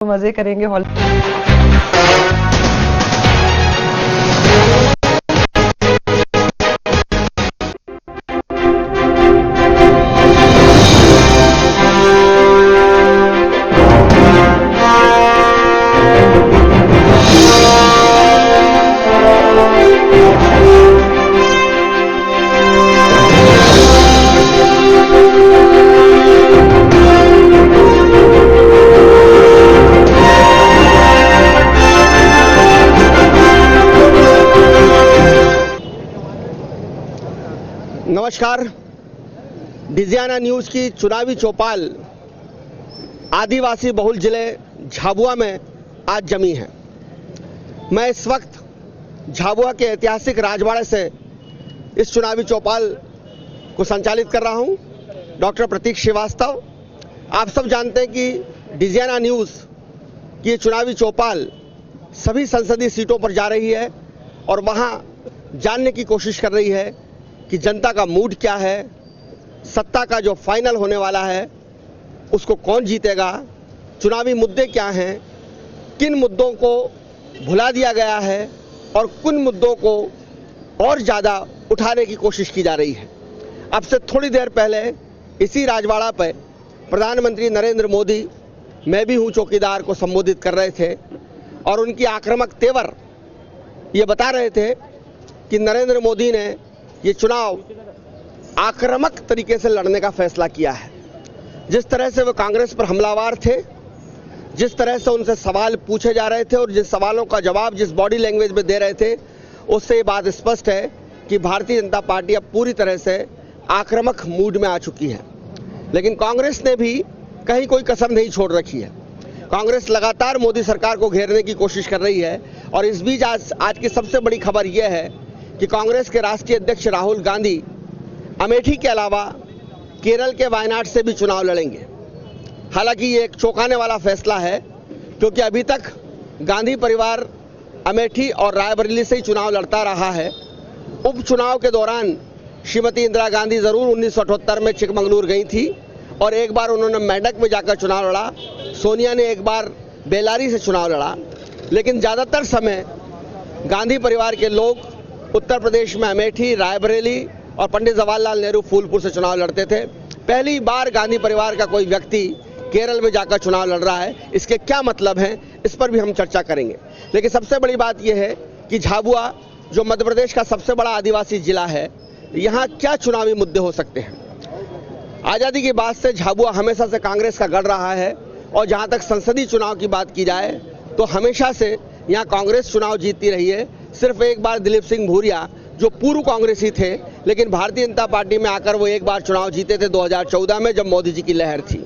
मजे करेंगे हॉल। नमस्कार। डिजियाना न्यूज की चुनावी चौपाल आदिवासी बहुल जिले झाबुआ में आज जमी है। मैं इस वक्त झाबुआ के ऐतिहासिक राजवाड़े से इस चुनावी चौपाल को संचालित कर रहा हूं। डॉक्टर प्रतीक श्रीवास्तव, आप सब जानते हैं कि डिजियाना न्यूज की चुनावी चौपाल सभी संसदीय सीटों पर जा रही है और वहां जानने की कोशिश कर रही है कि जनता का मूड क्या है, सत्ता का जो फाइनल होने वाला है उसको कौन जीतेगा, चुनावी मुद्दे क्या हैं, किन मुद्दों को भुला दिया गया है और किन मुद्दों को और ज़्यादा उठाने की कोशिश की जा रही है। अब से थोड़ी देर पहले इसी राजवाड़ा पर प्रधानमंत्री नरेंद्र मोदी मैं भी हूँ चौकीदार को संबोधित कर रहे थे और उनकी आक्रामक तेवर ये बता रहे थे कि नरेंद्र मोदी ने ये चुनाव आक्रामक तरीके से लड़ने का फैसला किया है। जिस तरह से वो कांग्रेस पर हमलावर थे, जिस तरह से उनसे सवाल पूछे जा रहे थे और जिस सवालों का जवाब जिस बॉडी लैंग्वेज में दे रहे थे, उससे ये बात स्पष्ट है कि भारतीय जनता पार्टी अब पूरी तरह से आक्रामक मूड में आ चुकी है। लेकिन कांग्रेस ने भी कहीं कोई कसर नहीं छोड़ रखी है। कांग्रेस लगातार मोदी सरकार को घेरने की कोशिश कर रही है और इस बीच आज की सबसे बड़ी खबर यह है कि कांग्रेस के राष्ट्रीय अध्यक्ष राहुल गांधी अमेठी के अलावा केरल के वायनाड से भी चुनाव लड़ेंगे। हालांकि ये एक चौंकाने वाला फैसला है क्योंकि अभी तक गांधी परिवार अमेठी और रायबरेली से ही चुनाव लड़ता रहा है। उपचुनाव के दौरान श्रीमती इंदिरा गांधी जरूर 1978 में चिकमंगलूर गई थी और एक बार उन्होंने मेंढक में जाकर चुनाव लड़ा। सोनिया ने एक बार बेलारी से चुनाव लड़ा, लेकिन ज़्यादातर समय गांधी परिवार के लोग उत्तर प्रदेश में अमेठी, रायबरेली और पंडित जवाहरलाल नेहरू फूलपुर से चुनाव लड़ते थे। पहली बार गांधी परिवार का कोई व्यक्ति केरल में जाकर चुनाव लड़ रहा है। इसके क्या मतलब हैं, इस पर भी हम चर्चा करेंगे। लेकिन सबसे बड़ी बात यह है कि झाबुआ जो मध्य प्रदेश का सबसे बड़ा आदिवासी जिला है, यहाँ क्या चुनावी मुद्दे हो सकते हैं। आज़ादी के बाद से झाबुआ हमेशा से कांग्रेस का गढ़ रहा है और जहाँ तक संसदीय चुनाव की बात की जाए तो हमेशा से यहाँ कांग्रेस चुनाव जीतती रही है। सिर्फ एक बार दिलीप सिंह भूरिया जो पूर्व कांग्रेसी थे लेकिन भारतीय जनता पार्टी में आकर वो एक बार चुनाव जीते थे 2014 में, जब मोदी जी की लहर थी।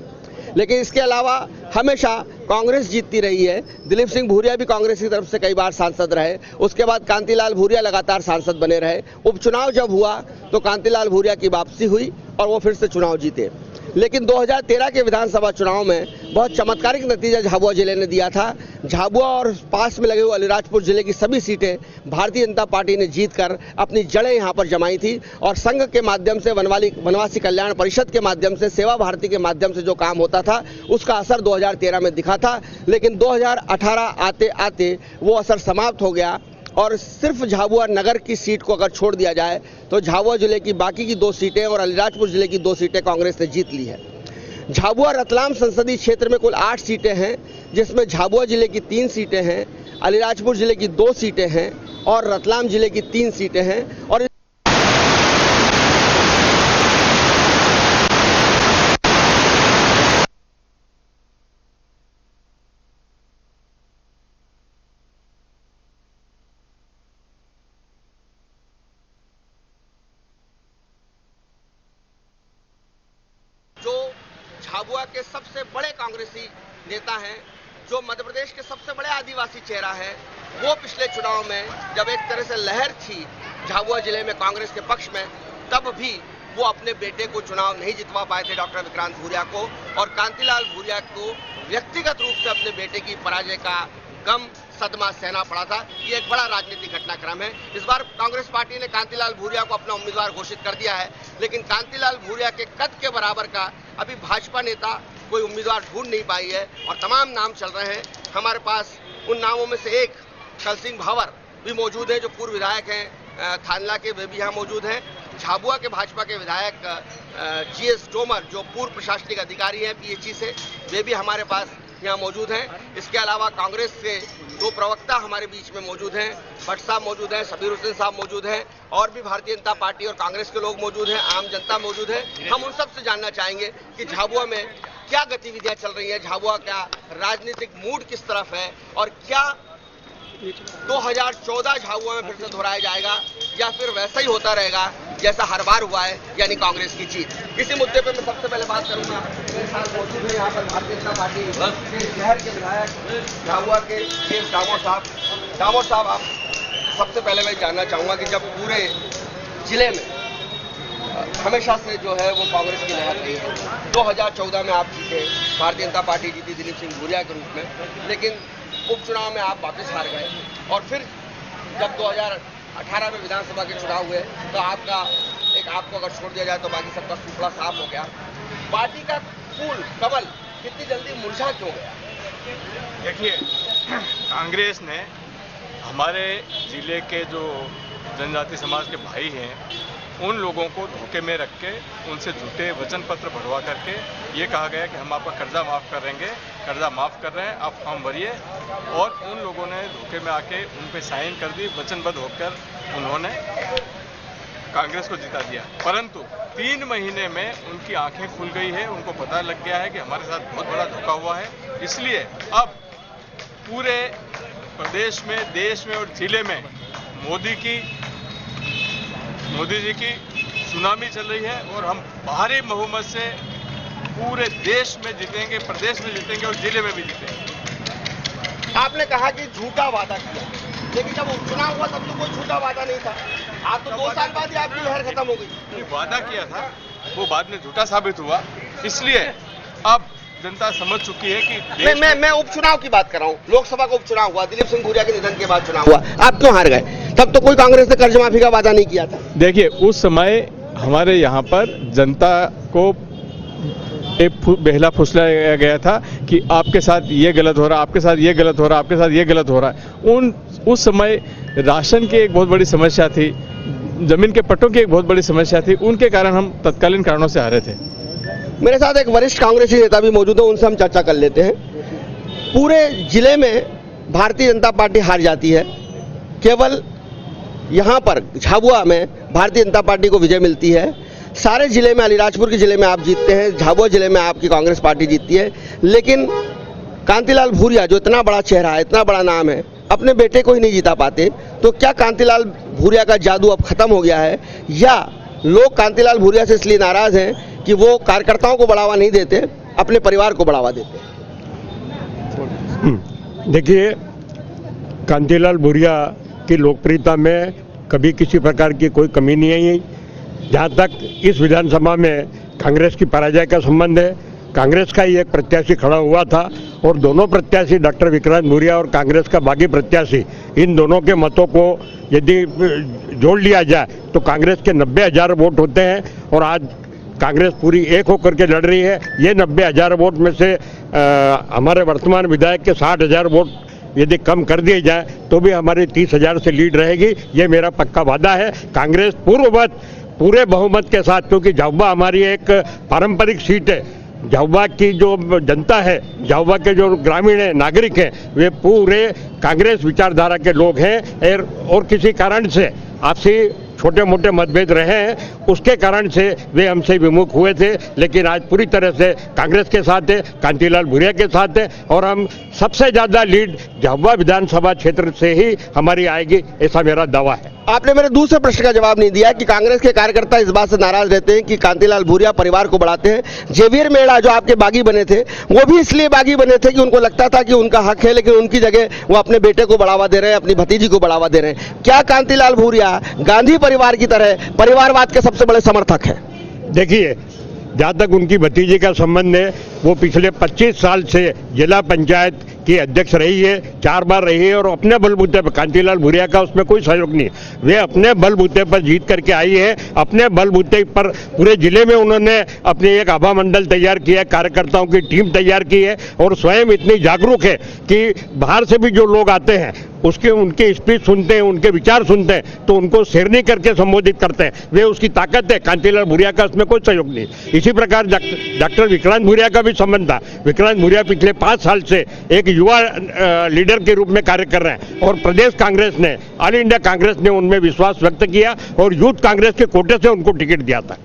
लेकिन इसके अलावा हमेशा कांग्रेस जीतती रही है। दिलीप सिंह भूरिया भी कांग्रेस की तरफ से कई बार सांसद रहे, उसके बाद कांतिलाल भूरिया लगातार सांसद बने रहे। उपचुनाव जब हुआ तो कांतिलाल भूरिया की वापसी हुई और वो फिर से चुनाव जीते। लेकिन 2013 के विधानसभा चुनाव में बहुत चमत्कारिक नतीजा झाबुआ जिले ने दिया था। झाबुआ और पास में लगे हुए अलीराजपुर जिले की सभी सीटें भारतीय जनता पार्टी ने जीतकर अपनी जड़ें यहां पर जमाई थी और संघ के माध्यम से, वनवासी कल्याण परिषद के माध्यम से, सेवा भारती के माध्यम से जो काम होता था उसका असर 2013 में दिखा था। लेकिन 2018 आते आते वो असर समाप्त हो गया और सिर्फ झाबुआ नगर की सीट को अगर छोड़ दिया जाए तो झाबुआ जिले की बाकी की 2 सीटें और अलीराजपुर जिले की 2 सीटें कांग्रेस ने जीत ली है। झाबुआ रतलाम संसदीय क्षेत्र में कुल 8 सीटें हैं, जिसमें झाबुआ जिले की 3 सीटें हैं, अलीराजपुर जिले की 2 सीटें हैं और रतलाम जिले की 3 सीटें हैं। और झाबुआ के सबसे बड़े कांग्रेसी नेता हैं, जो मध्य प्रदेश के सबसे बड़े आदिवासी चेहरा है, वो पिछले चुनाव में जब एक तरह से लहर थी झाबुआ जिले में कांग्रेस के पक्ष में, तब भी वो अपने बेटे को चुनाव नहीं जितवा पाए थे, डॉक्टर विक्रांत भूरिया को। और कांतिलाल भूरिया को व्यक्तिगत रूप से अपने बेटे की पराजय का गम सदमा सहना पड़ा था। ये एक बड़ा राजनीतिक घटनाक्रम है। इस बार कांग्रेस पार्टी ने कांतिलाल भूरिया को अपना उम्मीदवार घोषित कर दिया है, लेकिन कांतिलाल भूरिया के कद के बराबर का अभी भाजपा नेता कोई उम्मीदवार ढूंढ नहीं पाई है और तमाम नाम चल रहे हैं। हमारे पास उन नामों में से एक कल सिंह भावर भी मौजूद है, जो पूर्व विधायक हैं थानला के, वे भी यहाँ मौजूद हैं। झाबुआ के भाजपा के विधायक जीएस तोमर, जो पूर्व प्रशासनिक अधिकारी हैं पीएचई से, वे भी हमारे पास यहाँ मौजूद हैं। इसके अलावा कांग्रेस के दो प्रवक्ता हमारे बीच में मौजूद हैं, भट्ट साहब मौजूद हैं, सबीर हुसैन साहब मौजूद हैं, और भी भारतीय जनता पार्टी और कांग्रेस के लोग मौजूद हैं, आम जनता मौजूद है। हम उन सब से जानना चाहेंगे कि झाबुआ में क्या गतिविधियां चल रही है, झाबुआ का राजनीतिक मूड किस तरफ है, और क्या 2014 झाबुआ में फिर से दोहराया जाएगा या फिर वैसा ही होता रहेगा जैसा हर बार हुआ है, यानी कांग्रेस की जीत। इसी मुद्दे पर मैं सबसे पहले बात करूंगा। मेरे साथ मौजूद है यहाँ पर भारतीय जनता पार्टी के शहर के विधायक झाबुआ के दामोद साहब। दामोद साहब, आप सबसे पहले मैं जानना चाहूंगा कि जब पूरे जिले में हमेशा से जो है वो कांग्रेस की लहर रही है, 2014 में आप जीते, भारतीय जनता पार्टी जीती दिलीप सिंह भूरिया के रूप में, लेकिन उपचुनाव में आप वापस हार गए, और फिर जब 2018 में विधानसभा के चुनाव हुए तो आपको अगर छोड़ दिया जाए तो बाकी सबका सूपड़ा साफ हो गया। पार्टी का फूल कमल कितनी जल्दी मुरझा क्यों गया? देखिए, कांग्रेस ने हमारे जिले के जो जनजाति समाज के भाई हैं, उन लोगों को धोखे में रख के उनसे झूठे वचन पत्र भरवा करके ये कहा गया कि हम आपका कर्जा माफ़ करेंगे, कर्जा माफ़ कर रहे हैं, आप फॉर्म भरिए, और उन लोगों ने धोखे में आके उन पे साइन कर दी, वचनबद्ध होकर उन्होंने कांग्रेस को जिता दिया। परंतु 3 महीने में उनकी आंखें खुल गई है, उनको पता लग गया है कि हमारे साथ बहुत बड़ा धोखा हुआ है। इसलिए अब पूरे प्रदेश में, देश में और जिले में मोदी जी की सुनामी चल रही है, और हम भारी बहुमत से पूरे देश में जीतेंगे, प्रदेश में जीतेंगे और जिले में भी जीतेंगे। आपने कहा कि झूठा वादा किया, लेकिन जब उपचुनाव हुआ तब तो कोई झूठा वादा नहीं था। आप तो 2 साल बाद ही आपकी लहर खत्म हो गई। वादा किया था वो बाद में झूठा साबित हुआ, इसलिए अब जनता समझ चुकी है कि मैं उपचुनाव की बात कर रहा हूँ। लोकसभा का उपचुनाव हुआ, दिलीप सिंह भूरिया के निधन के बाद चुनाव हुआ, आप क्यों हार गए? तब तो कोई कांग्रेस ने कर्ज माफी का वादा नहीं किया था। देखिए, उस समय हमारे यहाँ पर जनता को एक बहला फुसलाया गया था कि आपके साथ ये गलत हो रहा, आपके साथ ये गलत हो रहा, आपके साथ ये गलत हो रहा है। उस समय राशन की एक बहुत बड़ी समस्या थी, जमीन के पट्टों की एक बहुत बड़ी समस्या थी, उनके कारण हम तत्कालीन कारणों से हारे थे। मेरे साथ एक वरिष्ठ कांग्रेसी नेता भी मौजूद है, उनसे हम चर्चा कर लेते हैं। पूरे जिले में भारतीय जनता पार्टी हार जाती है, केवल यहाँ पर झाबुआ में भारतीय जनता पार्टी को विजय मिलती है। सारे जिले में, अलीराजपुर के जिले में आप जीतते हैं, झाबुआ जिले में आपकी कांग्रेस पार्टी जीतती है, लेकिन कांतिलाल भूरिया जो इतना बड़ा चेहरा है, इतना बड़ा नाम है, अपने बेटे को ही नहीं जीता पाते। तो क्या कांतिलाल भूरिया का जादू अब खत्म हो गया है, या लोग कांतिलाल भूरिया से इसलिए नाराज हैं कि वो कार्यकर्ताओं को बढ़ावा नहीं देते, अपने परिवार को बढ़ावा देते? देखिए, कांतिलाल भूरिया की लोकप्रियता में कभी किसी प्रकार की कोई कमी नहीं आई। जहाँ तक इस विधानसभा में कांग्रेस की पराजय का संबंध है, कांग्रेस का ही एक प्रत्याशी खड़ा हुआ था, और दोनों प्रत्याशी डॉक्टर विक्रांत भूरिया और कांग्रेस का बागी प्रत्याशी, इन दोनों के मतों को यदि जोड़ लिया जाए तो कांग्रेस के 90,000 वोट होते हैं, और आज कांग्रेस पूरी एक होकर के लड़ रही है। ये 90,000 वोट में से हमारे वर्तमान विधायक के 60,000 वोट यदि कम कर दिए जाए तो भी हमारी 30,000 से लीड रहेगी। ये मेरा पक्का वादा है। कांग्रेस पूर्ववत पूरे बहुमत के साथ, क्योंकि झाबुआ हमारी एक पारंपरिक सीट है, झाबुआ की जो जनता है, झाबुआ के जो ग्रामीण नागरिक हैं, वे पूरे कांग्रेस विचारधारा के लोग हैं, और किसी कारण से आपसी छोटे मोटे मतभेद रहे हैं, उसके कारण से वे हमसे विमुख हुए थे, लेकिन आज पूरी तरह से कांग्रेस के साथ है, कांतिलाल भूरिया के साथ है, और हम सबसे ज्यादा लीड झाबुआ विधानसभा क्षेत्र से ही हमारी आएगी, ऐसा मेरा दावा है। आपने मेरे दूसरे प्रश्न का जवाब नहीं दिया कि कांग्रेस के कार्यकर्ता इस बात से नाराज रहते हैं कि कांतिलाल भूरिया परिवार को बढ़ाते हैं। जेवियर मेड़ा जो आपके बागी बने थे, वो भी इसलिए बागी बने थे कि उनको लगता था कि उनका हक है, लेकिन उनकी जगह वो अपने बेटे को बढ़ावा दे रहे हैं, अपनी भतीजी को बढ़ावा दे रहे हैं। क्या कांतिलाल भूरिया गांधी परिवार की तरह परिवारवाद के सबसे बड़े समर्थक है? देखिए, जहाँ तक उनकी भतीजी का संबंध है, वो पिछले 25 साल से जिला पंचायत की अध्यक्ष रही है, 4 बार रही है और अपने बलबूते पर, कांतिलाल भूरिया का उसमें कोई सहयोग नहीं, वे अपने बलबूते पर जीत करके आई है। अपने बलबूते पर पूरे जिले में उन्होंने अपनी एक आभा मंडल तैयार किया है, कार्यकर्ताओं की टीम तैयार की है और स्वयं इतनी जागरूक है कि बाहर से भी जो लोग आते हैं उसके उनके स्पीच सुनते हैं, उनके विचार सुनते हैं तो उनको शेरनी करके संबोधित करते हैं। वे उसकी ताकत है। कांतिलाल भूरिया का उसमें कोई सहयोग नहीं। इसी प्रकार डॉक्टर विक्रांत भूरिया का भी संबंध था। विक्रांत भूरिया पिछले 5 साल से एक युवा लीडर के रूप में कार्य कर रहे हैं और प्रदेश कांग्रेस ने, ऑल इंडिया कांग्रेस ने उनमें विश्वास व्यक्त किया और यूथ कांग्रेस के कोटे से उनको टिकट दिया था।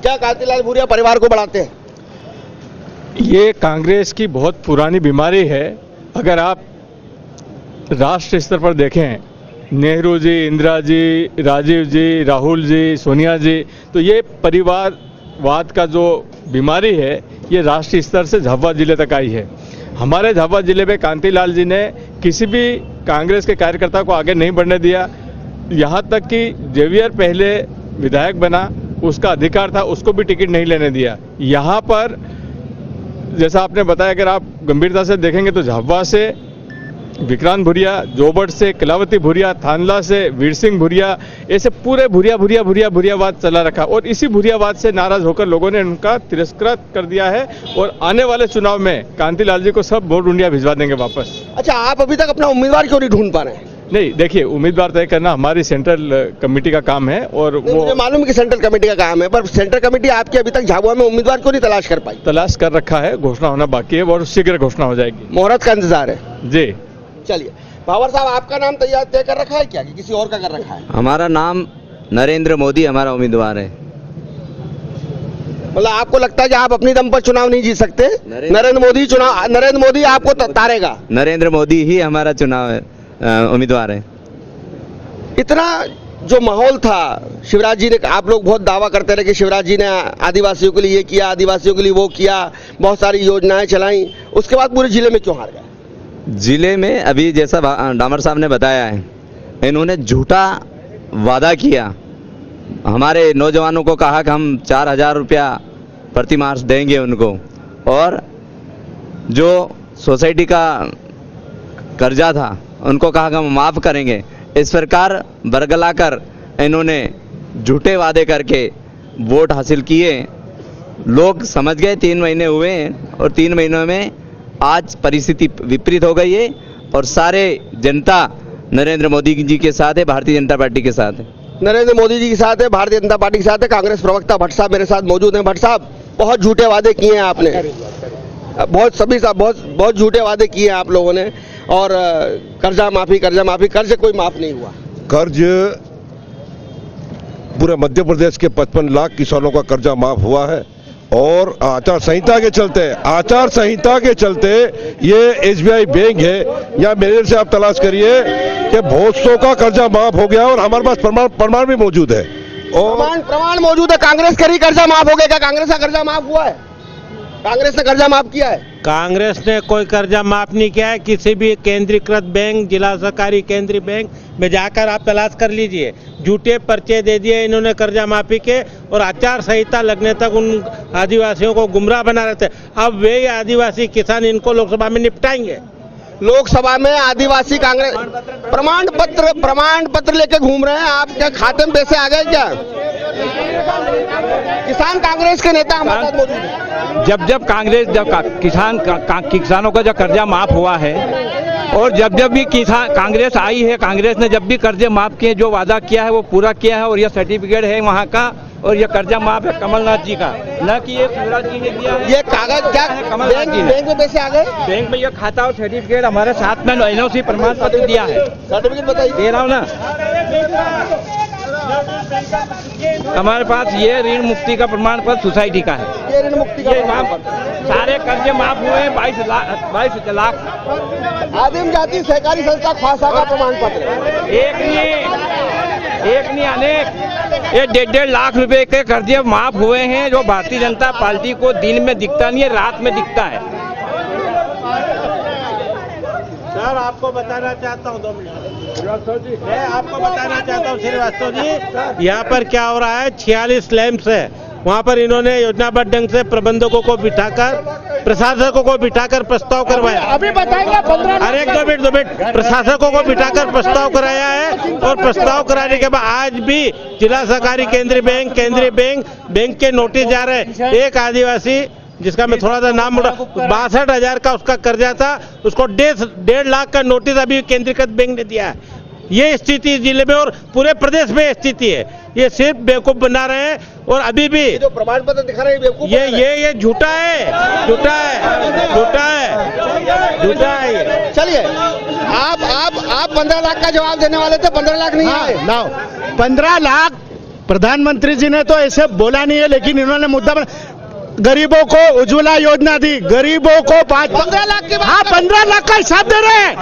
क्या कांतिलाल भूरिया परिवार को बढ़ाते हैं? ये कांग्रेस की बहुत पुरानी बीमारी है। अगर आप राष्ट्र स्तर पर देखें, नेहरू जी, इंदिरा जी, राजीव जी, राहुल जी, सोनिया जी, तो ये परिवारवाद का जो बीमारी है ये राष्ट्रीय स्तर से झाबुआ जिले तक आई है। हमारे झाबुआ जिले में कांतिलाल जी ने किसी भी कांग्रेस के कार्यकर्ता को आगे नहीं बढ़ने दिया। यहाँ तक कि जेवियर पहले विधायक बना, उसका अधिकार था, उसको भी टिकट नहीं लेने दिया। यहाँ पर जैसा आपने बताया, अगर आप गंभीरता से देखेंगे तो झाबुआ से विक्रांत भूरिया, जोबट से कलावती भूरिया, थानला से वीर सिंह भूरिया, ऐसे पूरे भूरियावाद चला रखा और इसी भूरियावाद से नाराज होकर लोगों ने उनका तिरस्कृत कर दिया है और आने वाले चुनाव में कांतिलाल जी को सब वोट इंडिया भिजवा देंगे वापस। अच्छा, आप अभी तक अपना उम्मीदवार क्यों नहीं ढूंढ पा रहे हैं? नहीं, देखिए, उम्मीदवार तय करना हमारी सेंट्रल कमेटी का काम है और वो मुझे मालूम है कि सेंट्रल कमेटी का काम है, पर सेंट्रल कमेटी आपके अभी तक झाबुआ में उम्मीदवार क्यों नहीं तलाश कर पाई? तलाश कर रखा है, घोषणा होना बाकी है और शीघ्र घोषणा हो जाएगी। मुहूर्त का इंतजार है जी। चलिए, बाबर साहब, आपका नाम तय कर रखा है क्या कि किसी और का कर रखा है? हमारा नाम नरेंद्र मोदी हमारा उम्मीदवार है। मतलब आपको लगता है कि आप अपनी दम पर चुनाव नहीं जीत सकते? नरेंद्र मोदी आपको तारेगा? नरेंद्र मोदी ही हमारा चुनाव उम्मीदवार है। इतना जो माहौल था, शिवराज जी ने, आप लोग बहुत दावा करते रहे कि शिवराज जी ने आदिवासियों के लिए ये किया, आदिवासियों के लिए वो किया, बहुत सारी योजनाएं चलाई, उसके बाद पूरे जिले में क्यों हार गए? जिले में अभी जैसा डामर साहब ने बताया है, इन्होंने झूठा वादा किया। हमारे नौजवानों को कहा कि हम 4000 रुपया प्रति माह देंगे उनको, और जो सोसाइटी का कर्जा था उनको कहा कि हम माफ़ करेंगे। इस प्रकार बरगलाकर इन्होंने झूठे वादे करके वोट हासिल किए। लोग समझ गए, 3 महीने हुए हैं और 3 महीनों में आज परिस्थिति विपरीत हो गई है और सारे जनता नरेंद्र मोदी जी के साथ है, भारतीय जनता पार्टी के साथ है। नरेंद्र मोदी जी के साथ है, भारतीय जनता पार्टी के साथ है। कांग्रेस प्रवक्ता भट्ट साहब मेरे साथ मौजूद हैं। भट्ट साहब, बहुत झूठे वादे किए हैं आपने, बहुत झूठे वादे किए हैं आप लोगों ने, और कर्जा माफी, कर्ज कोई माफ नहीं हुआ। कर्ज पूरे मध्य प्रदेश के 55 लाख किसानों का कर्जा माफ हुआ है और आचार संहिता के चलते ये SBI बैंक है, यहाँ मैनेजर से आप तलाश करिए कि बहुत सौ का कर्जा माफ हो गया और हमारे पास प्रमाण भी मौजूद है। और प्रमाण मौजूद है। कांग्रेस का ही कर्जा माफ हो गया क्या? कांग्रेस का कर्जा माफ हुआ है? कांग्रेस ने कर्जा माफ किया है? कांग्रेस ने कोई कर्जा माफ नहीं किया है। किसी भी केंद्रीकृत बैंक, जिला सहकारी केंद्रीय बैंक में जाकर आप तलाश कर लीजिए। झूठे पर्चे दे दिए इन्होंने कर्जा माफी के, और आचार संहिता लगने तक उन आदिवासियों को गुमराह बना रहे थे। अब वे आदिवासी किसान इनको लोकसभा में निपटाएंगे। लोकसभा में आदिवासी कांग्रेस प्रमाण पत्र लेके घूम रहे हैं। आपके खाते में पैसे आ गए क्या? किसान कांग्रेस के नेता हमारे साथ मौजूद हैं। जब किसानों का जो कर्जा माफ हुआ है और जब भी कांग्रेस आई है, कांग्रेस ने जब भी कर्जे माफ किए, जो वादा किया है वो पूरा किया है। और यह सर्टिफिकेट है वहाँ का, और ये कर्जा माफ है कमलनाथ जी का, न कि ये शिवराज जी ने दिया है। ये कागज क्या है? कमलनाथ जी बैंक में पैसे आ गए? बैंक में ये खाता और सर्टिफिकेट हमारे साथ में NOC प्रमाण पत्र दिया है। सर्टिफिकेट बताइए। दे रहा हूँ ना, हमारे पास ये ऋण मुक्ति का प्रमाण पत्र सोसाइटी का है। ये ऋण मुक्ति का सारे कर्जे माफ हुए हैं, 22 लाख। आदिम जाति सहकारी संस्था ख्वासा का प्रमाण पत्र एक नहीं अनेक, ये 1.5 लाख रुपए के कर्जे माफ हुए हैं, जो भारतीय जनता पार्टी को दिन में दिखता नहीं है, रात में दिखता है। सर, आपको बताना चाहता हूँ, 2 मिनट मैं आपको बताना चाहता हूँ श्रीवास्तव जी, यहाँ पर क्या हो रहा है, 46 स्लैम्स है। वहाँ पर इन्होंने योजनाबद्ध ढंग से प्रबंधकों को बिठाकर प्रशासकों को बिठाकर प्रस्ताव करवाया। अभी बताएंगे 15। अरे 2 मिनट प्रशासकों को बिठाकर प्रस्ताव कराया है और प्रस्ताव कराने के बाद आज भी जिला सहकारी केंद्रीय बैंक के नोटिस जा रहे हैं। एक आदिवासी जिसका मैं थोड़ा सा नाम 62,000 का उसका कर्जा था, उसको 1.5 लाख का नोटिस अभी केंद्रीकृत बैंक ने दिया है। ये स्थिति जिले में और पूरे प्रदेश में स्थिति है। ये सिर्फ बेवकूफ बना रहे हैं और अभी भी जो प्रमाण पत्र दिखा रहे हैं बेवकूफ ये झूठा है, झूठा है। चलिए आप 15 लाख का जवाब देने वाले थे, 15 लाख नहीं आए। 15 लाख प्रधानमंत्री जी ने तो ऐसे बोला नहीं है, लेकिन इन्होंने मुद्दा गरीबों को उज्ज्वला योजना दी, गरीबों को 15 लाख की बात। हाँ 15 लाख का हिसाब दे रहे हैं।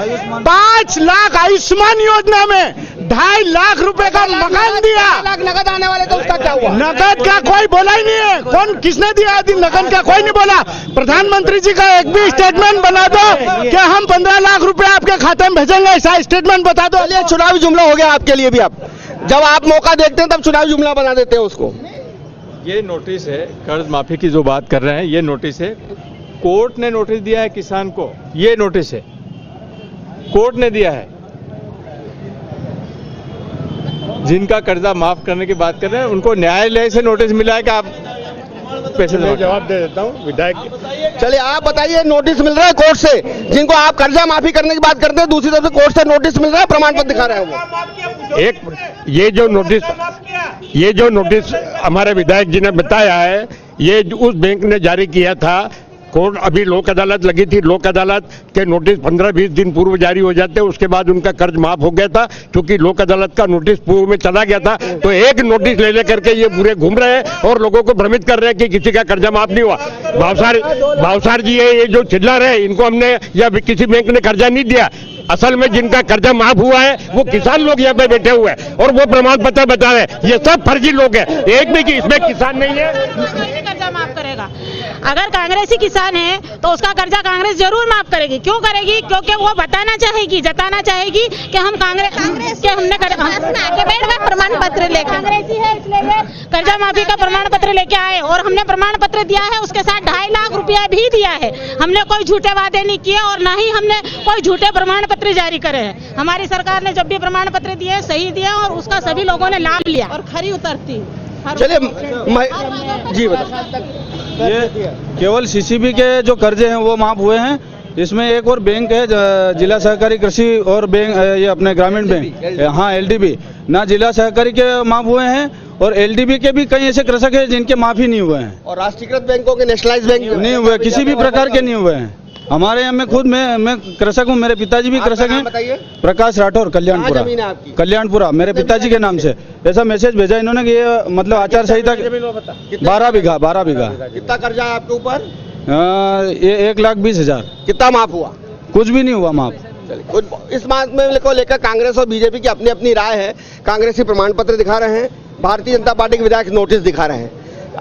5 लाख आयुष्मान योजना में 2.5 लाख रुपए का मकान दिया। 15 लाख नगद आने वाले तो उसका क्या हुआ? नकद का कोई बोला ही नहीं है। कौन किसने दिया है नकद का? कोई नहीं बोला। प्रधानमंत्री जी का एक भी स्टेटमेंट बना दो कि हम 15 लाख रुपए आपके खाते में भेजेंगे, ऐसा स्टेटमेंट बता दो। चलिए चुनावी जुमला हो गया आपके लिए भी। आप जब आप मौका देखते हैं तब चुनावी जुमला बना देते हैं उसको। ये नोटिस है, कर्ज माफी की जो बात कर रहे हैं, ये नोटिस है। कोर्ट ने नोटिस दिया है किसान को, ये नोटिस है, कोर्ट ने दिया है। जिनका कर्जा माफ करने की बात कर रहे हैं उनको न्यायालय से नोटिस मिला है कि आप पैसे मैं जवाब दे देता हूँ विधायक। चलिए आप बताइए, नोटिस मिल रहा है कोर्ट से जिनको आप कर्जा माफी करने की बात करते हैं, दूसरी तरफ से कोर्ट से नोटिस मिल रहा है, प्रमाण पत्र दिखा रहे हैं वो। ये जो नोटिस हमारे विधायक जी ने बताया है, ये उस बैंक ने जारी किया था। कोर्ट अभी लोक अदालत लगी थी, लोक अदालत के नोटिस 15-20 दिन पूर्व जारी हो जाते, उसके बाद उनका कर्ज माफ हो गया था। क्योंकि लोक अदालत का नोटिस पूर्व में चला गया था, तो एक नोटिस ले लेकर के ये पूरे घूम रहे हैं और लोगों को भ्रमित कर रहे हैं कि किसी का कर्जा माफ नहीं हुआ। भावसार जी है ये जो चिल्ला रहे, इनको हमने या किसी बैंक ने कर्जा नहीं दिया। असल में जिनका कर्जा माफ हुआ है वो किसान लोग यहाँ पे बैठे हुए हैं और वो प्रमाण पत्र बता रहे हैं। ये सब फर्जी लोग हैं, एक भी कि इसमें किसान नहीं है। कर्जा माफ करेगा। अगर कांग्रेसी किसान है तो उसका कर्जा कांग्रेस जरूर माफ करेगी। क्यों करेगी? क्योंकि वो बताना चाहेगी, जताना चाहेगी कि हम कांग्रेस के हमने आगे बैठ गए प्रमाण पत्र लेकर, कांग्रेसी है इसलिए कर्जा माफी का प्रमाण पत्र लेके आए और हमने प्रमाण पत्र दिया है, उसके साथ 2.5 लाख रुपया भी दिया है। हमने कोई झूठे वादे नहीं किए और न ही हमने कोई झूठे प्रमाण पत्र जारी करे हैं। हमारी सरकार ने जब भी प्रमाण पत्र दिए सही दिया और उसका सभी लोगों ने लाभ लिया और खरी उतरती। चलिए जी बताओ। ये केवल सीसीबी के जो कर्जे हैं वो माफ हुए हैं। इसमें एक और बैंक है जिला सहकारी कृषि और बैंक, ये अपने ग्रामीण बैंक, हाँ एलडीबी ना जिला सहकारी के माफ हुए हैं और एलडीबी के भी कई ऐसे कृषक हैं जिनके माफी नहीं हुए हैं। और राष्ट्रीयकृत बैंकों के, नेशनलाइज बैंक नहीं हुए, किसी भी प्रकार के नहीं हुए हैं। हमारे यहाँ में खुद मैं कृषक हूँ, मेरे पिताजी भी कृषक हैं। प्रकाश राठौर, कल्याणपुरा मेरे पिताजी के नाम से। ऐसा मैसेज भेजा इन्होंने कि ये मतलब आचार संहिता 12 बीघा। कितना कर्जा है आपके ऊपर? ये 1,20,000। कितना माफ हुआ? कुछ भी नहीं हुआ माफ। इस मामले को लेकर कांग्रेस और बीजेपी की अपनी अपनी राय है। कांग्रेसी प्रमाण पत्र दिखा रहे हैं, भारतीय जनता पार्टी के विधायक नोटिस दिखा रहे हैं।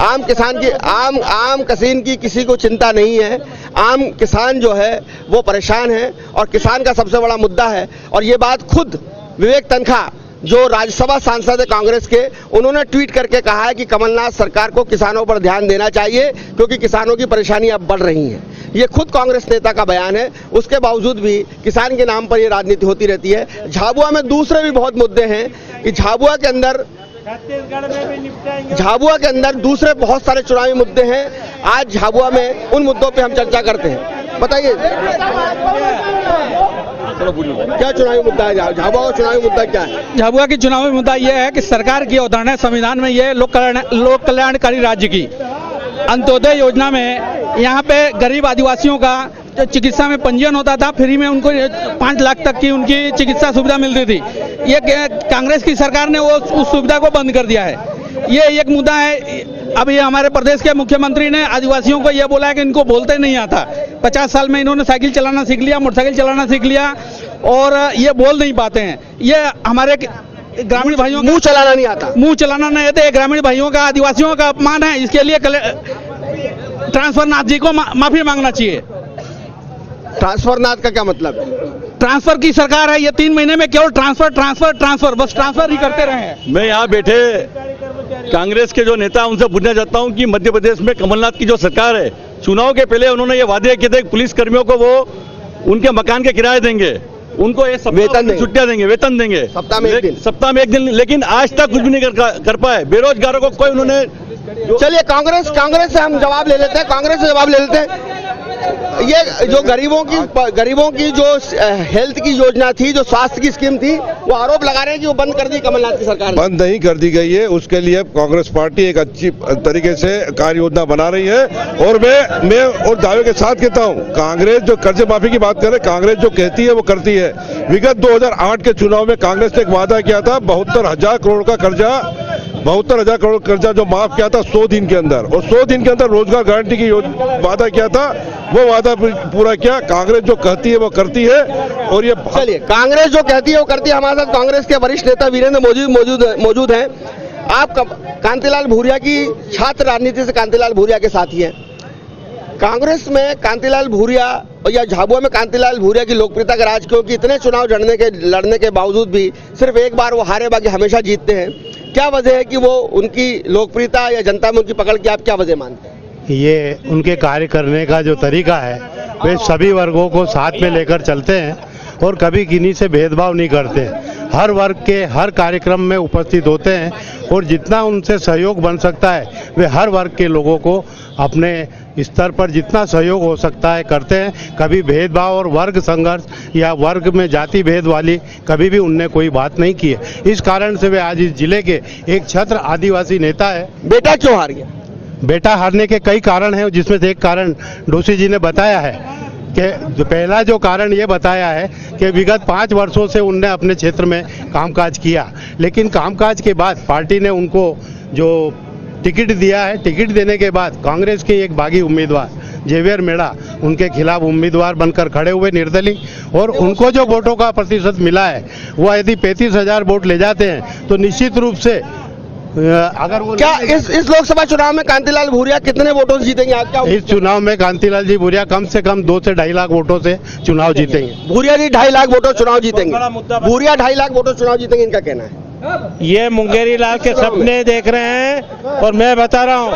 आम किसान की आम कसीन की किसी को चिंता नहीं है। आम किसान जो है वो परेशान है और किसान का सबसे बड़ा मुद्दा है। और ये बात खुद विवेक तन्खा जो राज्यसभा सांसद है कांग्रेस के, उन्होंने ट्वीट करके कहा है कि कमलनाथ सरकार को किसानों पर ध्यान देना चाहिए क्योंकि किसानों की परेशानी अब बढ़ रही है। ये खुद कांग्रेस नेता का बयान है। उसके बावजूद भी किसान के नाम पर ये राजनीति होती रहती है। झाबुआ में दूसरे भी बहुत मुद्दे हैं कि झाबुआ के अंदर दूसरे बहुत सारे चुनावी मुद्दे हैं। आज झाबुआ में उन मुद्दों पे हम चर्चा करते हैं। बताइए क्या चुनावी मुद्दा है? झाबुआ का चुनावी मुद्दा क्या है? झाबुआ की चुनावी मुद्दा यह है कि सरकार की अवधारणा है संविधान में, यह लोक कल्याणकारी राज्य की अंत्योदय योजना में यहाँ पे गरीब आदिवासियों का चिकित्सा में पंजीयन होता था, फ्री में उनको 5 लाख तक की उनकी चिकित्सा सुविधा मिलती थी। ये कांग्रेस की सरकार ने वो उस सुविधा को बंद कर दिया है। ये एक मुद्दा है। अब ये हमारे प्रदेश के मुख्यमंत्री ने आदिवासियों को ये बोला है कि इनको बोलते नहीं आता। 50 साल में इन्होंने साइकिल चलाना सीख लिया, मोटरसाइकिल चलाना सीख लिया और ये बोल नहीं पाते हैं। ये हमारे ग्रामीण भाइयों मुंह चलाना नहीं आता, मुंह चलाना नहीं आता। ग्रामीण भाइयों का, आदिवासियों का अपमान है। इसके लिए ट्रांसफर नाथ जी को माफी मांगना चाहिए। ट्रांसफर नाथ का क्या मतलब है? ट्रांसफर की सरकार है, ये 3 महीने में केवल ट्रांसफर बस ट्रांसफर ही करते रहे हैं। मैं यहाँ बैठे कांग्रेस के जो नेता उनसे पूछना चाहता हूँ कि मध्य प्रदेश में कमलनाथ की जो सरकार है चुनाव के पहले उन्होंने ये वादे किए थे कि पुलिस कर्मियों को वो उनके मकान के किराए देंगे, उनको ये वेतन छुट्टियां देंगे, वेतन देंगे सप्ताह में एक दिन, लेकिन आज तक कुछ भी नहीं कर पाए। बेरोजगारों को कोई उन्होंने चलिए कांग्रेस से हम जवाब ले लेते हैं, कांग्रेस से जवाब ले लेते हैं। ये जो गरीबों की जो हेल्थ की योजना थी, जो स्वास्थ्य की स्कीम थी, वो आरोप लगा रहे हैं कि वो बंद कर दी कमलनाथ की सरकार ने। बंद नहीं कर दी गई है, उसके लिए कांग्रेस पार्टी एक अच्छी तरीके से कार्य योजना बना रही है। और मैं और दावे के साथ कहता हूं, कांग्रेस जो कर्ज माफी की बात करे, कांग्रेस जो कहती है वो करती है। विगत 2008 के चुनाव में कांग्रेस ने एक वादा किया था 72,000 करोड़ का कर्जा, 72,000 करोड़ कर्जा जो माफ किया था 100 दिन के अंदर, और 100 दिन के अंदर रोजगार गारंटी की वादा किया था, वो वादा पूरा किया। कांग्रेस जो कहती है वो करती है। और ये चलिए कांग्रेस जो कहती है वो करती है। हमारे साथ कांग्रेस के वरिष्ठ नेता वीरेंद्र मौजूद हैं। आप कांतिलाल भूरिया की छात्र राजनीति से कांतिलाल भूरिया के साथी हैं। कांग्रेस में कांतिलाल भूरिया या झाबुआ में कांतिलाल भूरिया की लोकप्रियता का राज, क्योंकि इतने चुनाव लड़ने के बावजूद भी सिर्फ एक बार वो हारे, बाकी हमेशा जीतते हैं। क्या वजह है कि वो उनकी लोकप्रियता या जनता में उनकी पकड़ की आप क्या वजह मानते हैं? ये उनके कार्य करने का जो तरीका है, वे सभी वर्गों को साथ में लेकर चलते हैं और कभी किन्हीं से भेदभाव नहीं करते। हर वर्ग के हर कार्यक्रम में उपस्थित होते हैं और जितना उनसे सहयोग बन सकता है वे हर वर्ग के लोगों को अपने स्तर पर जितना सहयोग हो सकता है करते हैं। कभी भेदभाव और वर्ग संघर्ष या वर्ग में जाति भेद वाली कभी भी उनने कोई बात नहीं की है। इस कारण से वे आज इस जिले के एक छत्र आदिवासी नेता है। बेटा क्यों हार गया? बेटा हारने के कई कारण हैं, जिसमें से एक कारण डोसी जी ने बताया है कि पहला जो कारण ये बताया है कि विगत 5 वर्षों से उनने अपने क्षेत्र में कामकाज किया, लेकिन कामकाज के बाद पार्टी ने उनको जो टिकट दिया है, टिकट देने के बाद कांग्रेस के एक बागी उम्मीदवार जेवियर मेड़ा उनके खिलाफ उम्मीदवार बनकर खड़े हुए निर्दलीय, और उनको जो वोटों का प्रतिशत मिला है वो यदि 35,000 वोट ले जाते हैं तो निश्चित रूप से अगर वो क्या इस लोकसभा चुनाव में कांतिलाल भूरिया कितने वोटों से जीतेंगे? आप क्या इस चुनाव में कांतिलाल जी भूरिया कम से कम 2 से 2.5 लाख वोटों से चुनाव जीतेंगे। भूरिया जी 2.5 लाख वोटों चुनाव जीतेंगे। भूरिया 2.5 लाख वोटों चुनाव जीतेंगे, इनका कहना है। ये मुंगेरी लाल के सपने देख रहे हैं और मैं बता रहा हूँ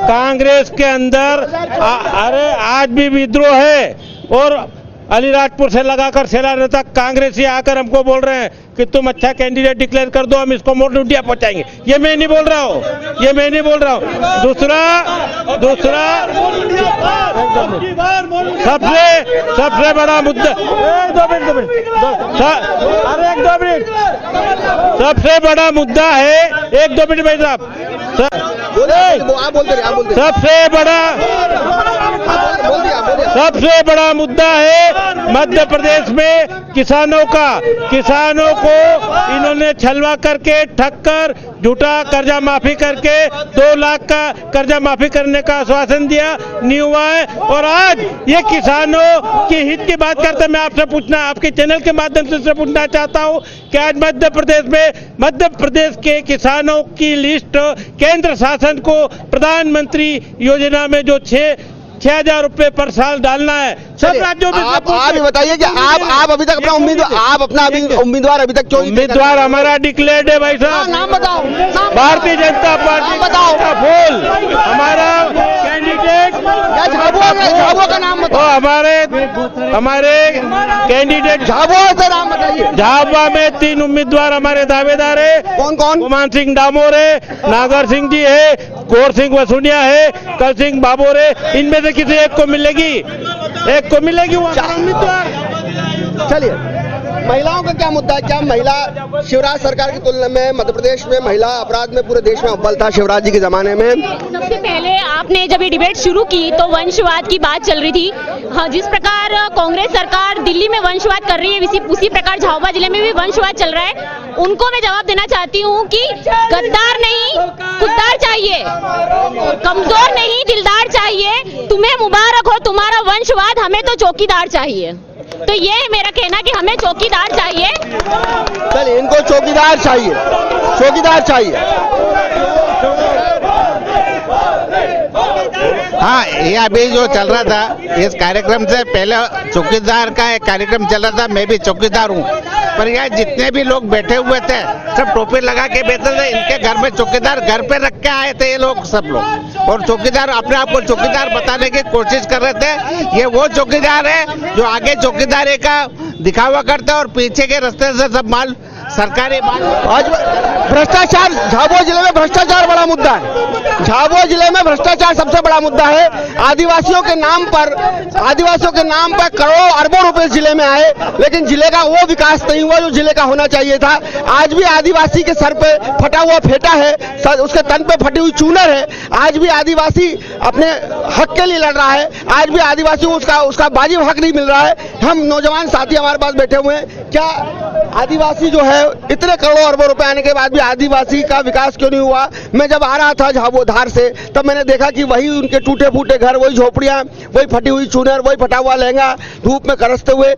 कांग्रेस के अंदर अरे आज भी विद्रोह है और अलीराजपुर से लगाकर सेलाने तक कांग्रेसी आकर हमको बोल रहे हैं कि तुम अच्छा कैंडिडेट डिक्लेयर कर दो, हम इसको मोट इंडिया पहुंचाएंगे। ये मैं नहीं बोल रहा हूँ, ये मैं नहीं बोल रहा हूँ। दूसरा सबसे बड़ा मुद्दा, सबसे बड़ा मुद्दा है, 1-2 मिनट भाई साहब, सबसे बड़ा मुद्दा है मध्य प्रदेश में किसानों को इन्होंने छलवा करके ठग कर झूठा कर्जा माफी करके 2 लाख का कर्जा माफी करने का आश्वासन दिया, नहीं हुआ है। और आज ये किसानों के हित की बात करते मैं आपसे पूछना, आपके चैनल के माध्यम से पूछना चाहता हूँ कि आज मध्य प्रदेश के किसानों की लिस्ट केंद्र शासन को प्रधानमंत्री योजना में जो 6,000 रुपए पर साल डालना है, सब राज्यों में। आप ये बताइए कि आप अभी तक अपना उम्मीदवार अभी तक क्यों? उम्मीदवार हमारा डिक्लेयर्ड है भाई साहब। नाम बताओ। भारतीय जनता पार्टी बताओ। फूल हमारा कैंडिडेट झाबुआ का नाम बताओ। हमारे कैंडिडेट झाबुआ से नाम बताइए। झाबुआ में 3 उम्मीदवार हमारे दावेदार है। कौन कौन? गुमान सिंह डामोर है, नागर सिंह जी है, गौर सिंह वसुनिया है, कल सिंह बाबोर है। इनमें से किसी एक को मिलेगी वो उम्मीदवार। चलिए महिलाओं का क्या मुद्दा है? क्या महिला शिवराज सरकार की तुलना में मध्य प्रदेश में महिला अपराध में पूरे देश में अव्वल था शिवराज जी के जमाने में? सबसे पहले आपने जब ये डिबेट शुरू की तो वंशवाद की बात चल रही थी। हाँ, जिस प्रकार कांग्रेस सरकार दिल्ली में वंशवाद कर रही है उसी प्रकार झाबुआ जिले में भी वंशवाद चल रहा है। उनको मैं जवाब देना चाहती हूँ कि गद्दार नहीं खुददार चाहिए, कमजोर नहीं दिलदार चाहिए। तुम्हें मुबारक हो तुम्हारा वंशवाद, हमें तो चौकीदार चाहिए। तो ये है मेरा कहना कि हमें चौकीदार चाहिए। चलिए इनको चौकीदार चाहिए। हाँ, ये अभी जो चल रहा था इस कार्यक्रम से पहले चौकीदार का एक कार्यक्रम चल रहा था। मैं भी चौकीदार हूँ, पर यहाँ जितने भी लोग बैठे हुए थे सब टोपी लगा के बैठे थे। इनके घर में चौकीदार घर पे रख के आए थे ये लोग, सब लोग। और चौकीदार अपने आप को चौकीदार बताने की कोशिश कर रहे थे। ये वो चौकीदार है जो आगे चौकीदारी का दिखावा करते हैं और पीछे के रास्ते से सब माल सरकारी माल। आज भ्रष्टाचार, झाबुआ जिले में भ्रष्टाचार बड़ा मुद्दा है। झाबुआ जिले में भ्रष्टाचार सबसे बड़ा मुद्दा है। आदिवासियों के नाम पर करोड़ों अरबों रुपए जिले में आए, लेकिन जिले का वो विकास नहीं हुआ जो जिले का होना चाहिए था। आज भी आदिवासी के सर पे फटा हुआ फेटा है, उसके तन पे फटी हुई चूनर है। आज भी आदिवासी अपने हक के लिए लड़ रहा है। आज भी आदिवासी को उसका वाजिब हक नहीं मिल रहा है। हम नौजवान साथी हमारे पास बैठे हुए हैं, क्या आदिवासी जो है इतने करोड़ों अरबों रुपए आने के बाद भी आदिवासी का विकास क्यों नहीं हुआ? मैं जब आ रहा था झाबुआ धार से, तब मैंने देखा कि वही उनके टूटे फूटे घर, वही झोपड़ियां, वही फटी हुई चूनर, वही फटा हुआ लहंगा धूप में करसते हुए।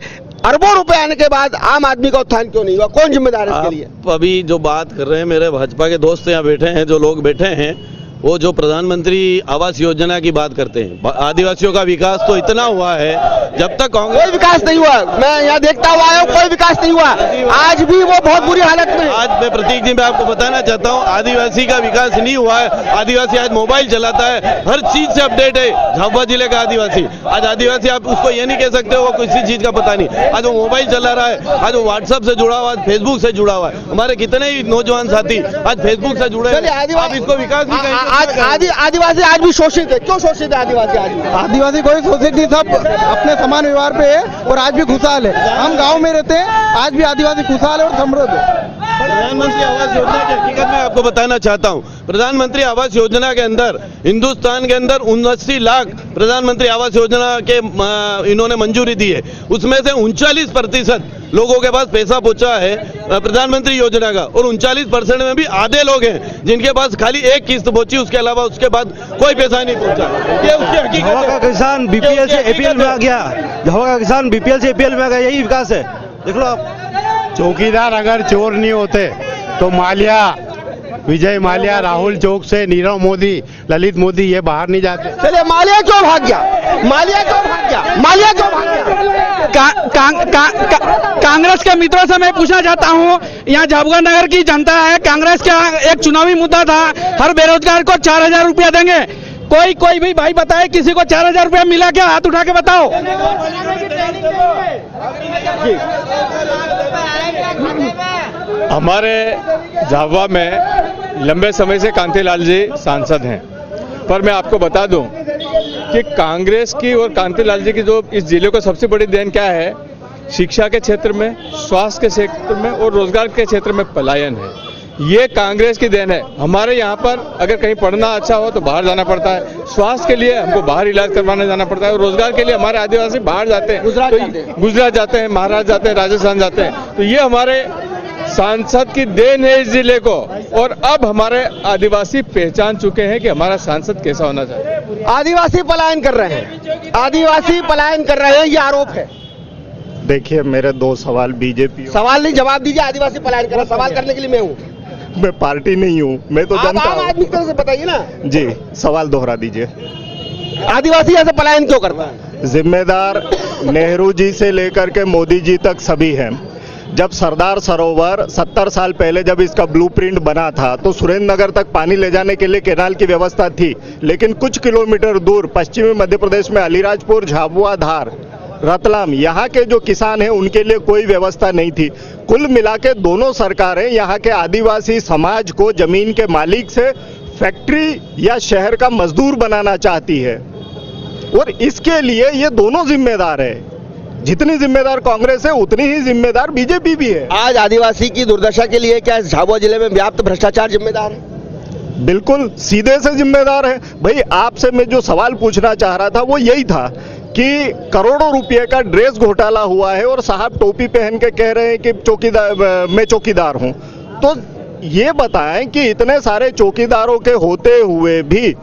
अरबों रुपए आने के बाद आम आदमी का उत्थान क्यों नहीं हुआ? कौन जिम्मेदार है इसके लिए? अभी जो बात कर रहे हैं, मेरे भाजपा के दोस्त यहाँ बैठे हैं, जो लोग बैठे हैं, वो जो प्रधानमंत्री आवास योजना की बात करते हैं। आदिवासियों का विकास तो इतना हुआ है, जब तक कांग्रेस, कोई विकास नहीं हुआ। मैं यहाँ देखता हुआ आया हूँ, कोई विकास नहीं हुआ। आज भी वो बहुत बुरी हालत में। आज मैं प्रतीक जी, मैं आपको बताना चाहता हूँ, आदिवासी का विकास नहीं हुआ है। आदिवासी आज मोबाइल चलाता है, हर चीज से अपडेट है झाबुआ जिले का आदिवासी। आज आदिवासी, आप उसको ये नहीं कह सकते वो किसी चीज का पता नहीं। आज वो मोबाइल चला रहा है, आज वो व्हाट्सएप से जुड़ा हुआ, आज फेसबुक से जुड़ा हुआ है। हमारे कितने ही नौजवान साथी आज फेसबुक से जुड़े हैं। आप इसको विकास नहीं कहेंगे। आदिवासी आज भी शोषित है। क्यों शोषित है आदिवासी? आज भी आदिवासी कोई शोषित नहीं, सब अपने समान व्यवहार पे है और आज भी खुशहाल है। हम गांव में रहते हैं, आज भी आदिवासी खुशहाल है और समृद्ध है। प्रधानमंत्री आवास योजना की हकीकत में आपको बताना चाहता हूं। प्रधानमंत्री आवास योजना के अंदर हिंदुस्तान के अंदर 79 लाख प्रधानमंत्री आवास योजना के इन्होंने मंजूरी दी है। उसमें से 39% लोगों के पास पैसा पहुंचा है प्रधानमंत्री योजना का, और 39% में भी आधे लोग हैं जिनके पास खाली एक किस्त पहुंची, उसके अलावा उसके बाद कोई पैसा नहीं पहुंचा। ये उसकी हकीकत है। किसान बीपीएल से एपीएल में आ गया, झाबुआ का किसान बीपीएल से एपीएल में आ गया, यही विकास है। देख लो आप, चौकीदार अगर चोर नहीं होते तो माल्या, विजय माल्या, राहुल चौक से नीरव मोदी, ललित मोदी ये बाहर नहीं जाते। चलिए, माल्या क्यों भाग गया? माल्या क्यों भाग गया? माल्या क्यों भाग गया? कांग्रेस के मित्रों से मैं पूछना चाहता हूं, यहाँ झाबुआ नगर की जनता है, कांग्रेस का एक चुनावी मुद्दा था, हर बेरोजगार को 4000 रुपया देंगे। कोई भी भाई बताए किसी को 4000 रुपया मिला क्या? हाथ उठा के बताओ। हमारे झाबुआ में लंबे समय से कांतिलाल जी सांसद हैं, पर मैं आपको बता दूं कि कांग्रेस की और कांतिलाल जी की जो इस जिले को सबसे बड़ी देन क्या है, शिक्षा के क्षेत्र में, स्वास्थ्य के क्षेत्र में और रोजगार के क्षेत्र में पलायन है। ये कांग्रेस की देन है। हमारे यहाँ पर अगर कहीं पढ़ना अच्छा हो तो बाहर जाना पड़ता है, स्वास्थ्य के लिए हमको बाहर इलाज करवाने जाना पड़ता है, और रोजगार के लिए हमारे आदिवासी बाहर जाते हैं, गुजरात जाते हैं, महाराष्ट्र जाते हैं, राजस्थान जाते हैं। तो ये हमारे सांसद की देन है इस जिले को, और अब हमारे आदिवासी पहचान चुके हैं कि हमारा सांसद कैसा होना चाहिए। आदिवासी पलायन कर रहे हैं, आदिवासी पलायन कर रहे हैं, ये आरोप है। देखिए, मेरे दो सवाल बीजेपी। सवाल नहीं, जवाब दीजिए। आदिवासी पलायन कर रहा है, सवाल करने के लिए मैं हूँ। मैं पार्टी नहीं हूँ, मैं तो जनता हूँ। आदमी की तरह से बताइए ना जी। सवाल दोहरा दीजिए। आदिवासी ऐसे पलायन क्यों करता है? जिम्मेदार नेहरू जी से लेकर के मोदी जी तक सभी हैं। जब सरदार सरोवर 70 साल पहले जब इसका ब्लूप्रिंट बना था तो सुरेंद्र नगर तक पानी ले जाने के लिए कैनाल की व्यवस्था थी, लेकिन कुछ किलोमीटर दूर पश्चिमी मध्य प्रदेश में अलीराजपुर, झाबुआ, धार, रतलाम, यहाँ के जो किसान हैं उनके लिए कोई व्यवस्था नहीं थी। कुल मिला के दोनों सरकारें यहाँ के आदिवासी समाज को जमीन के मालिक से फैक्ट्री या शहर का मजदूर बनाना चाहती है, और इसके लिए ये दोनों जिम्मेदार है। जितनी जिम्मेदार कांग्रेस है उतनी ही जिम्मेदार बीजेपी भी है। आज आदिवासी की दुर्दशा के लिए क्या झाबुआ जिले में व्याप्त भ्रष्टाचार जिम्मेदार है? बिल्कुल सीधे से जिम्मेदार है। भाई, आपसे मैं जो सवाल पूछना चाह रहा था वो यही था कि करोड़ों रुपए का ड्रेस घोटाला हुआ है और साहब टोपी पहन के कह रहे हैं कि मैं चौकीदार हूं। तो ये बताएं कि इतने सारे चौकीदारों के होते हुए भी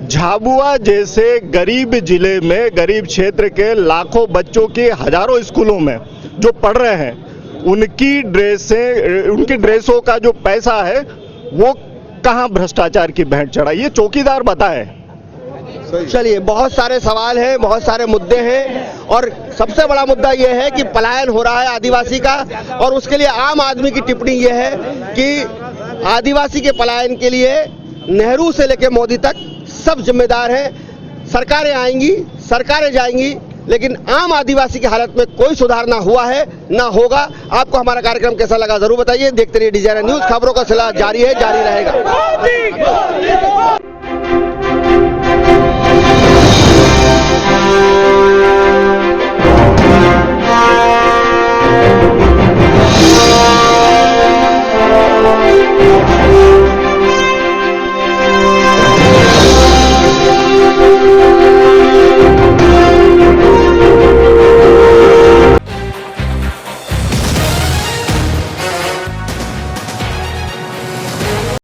झाबुआ जैसे गरीब जिले में, गरीब क्षेत्र के लाखों बच्चों की हजारों स्कूलों में जो पढ़ रहे हैं, उनकी ड्रेसों का जो पैसा है वो कहां भ्रष्टाचार की भेंट चढ़ा, ये चौकीदार बताए। चलिए, बहुत सारे सवाल हैं, बहुत सारे मुद्दे हैं, और सबसे बड़ा मुद्दा यह है कि पलायन हो रहा है आदिवासी का, और उसके लिए आम आदमी की टिप्पणी यह है कि आदिवासी के पलायन के लिए नेहरू से लेकर मोदी तक सब जिम्मेदार हैं। सरकारें आएंगी, सरकारें जाएंगी, लेकिन आम आदिवासी की हालत में कोई सुधार ना हुआ है, ना होगा। आपको हमारा कार्यक्रम कैसा लगा जरूर बताइए। देखते रहिए DGRN न्यूज। खबरों का सिलसिला जारी है, जारी रहेगा।